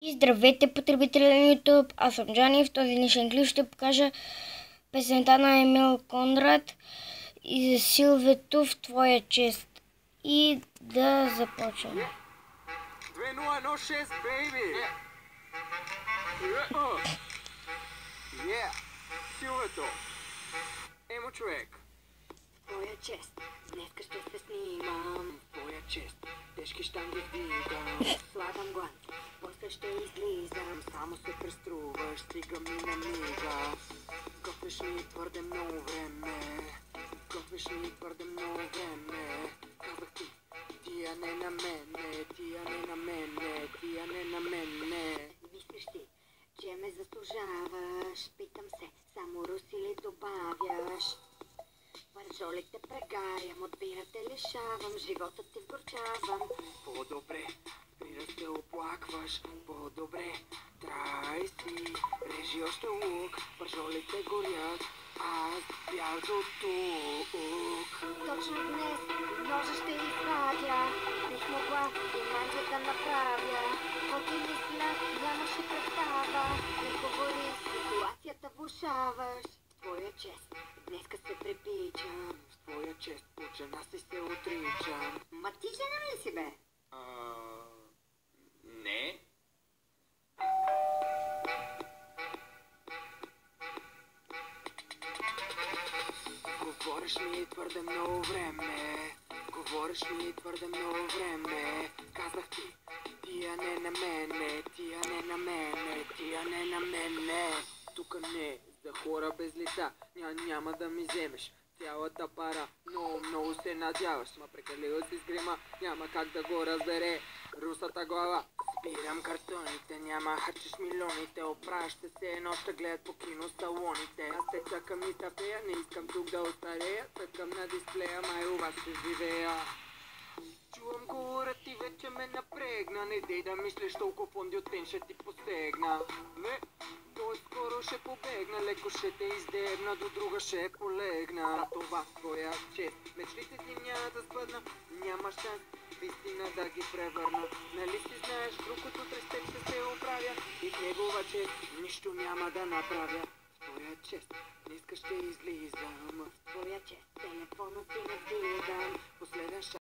И здравейте, потребители на YouTube! Аз съм Джани. В този днешен клип ще покажа песента на Емил Конрад и за Силвето в твоя чест. И да започвам. 2016, baby! Силвето! Емо човек! Твоя чест, днеска ще се снимам. Твоя чест, тежки щанги вдигам. Слагам глас, после ще излизам. Само се преструваш, стига ми на мига. Готвиш ми твърде много време. Готвиш ми твърде много време. Казах ти, тия не на мене, тия не на мене, тия не на мене. Мислиш ти, че ме заслужаваш? Питам се, само руси ли добавяш? Пържолите прегарям, от бирата лишавам, живота ти вгорчавам. По-добре, спира се оплакваш, по-добре, трай си, режи още лук, пържолите горят, аз бях до тук. Точно днес ножа ще извадя, бих могла и манджа да направя. Каквото мисля, нямаш и представа, не говори, ситуацията влошаваш. Твоя чест, днеска се припичам. С твоя чест, от жена си се отричам. Ма ти жена ли си, бе? Не. Говориш ми твърде много време. Говориш ми твърде много време. Казах ти, тия не на мене, тия не на мене, тия не на мене. Тука не, за хора без лица, няма да ми вземеш цялата пара. Много се надяваш, ма прекалила си с грима, няма как да го разбере русата глава. Спирам картоните, няма харчиш милионите, опраща се едно ще гледат по киносалоните. Аз те чакам и тъпея, не искам тук да остарея, тъкам на дисплея, май у вас ще живея. Чувам говоря ти вече ме напрегна, не дей да мислиш толкова фонди от тен ще ти посегна. Той скоро ще побегна, леко ще те издебна, до друга ще полегна. За това твоя чест, мечтите ти няма да сбъдна, няма шанс в истина да ги превърна. Нали си знаеш, друг от утре с теб ще се оправя и в негова чест нищо няма да направя. С твоя чест, днеска ще излизам. Твоя чест, телефонът ти не вдигам. Последен шанс.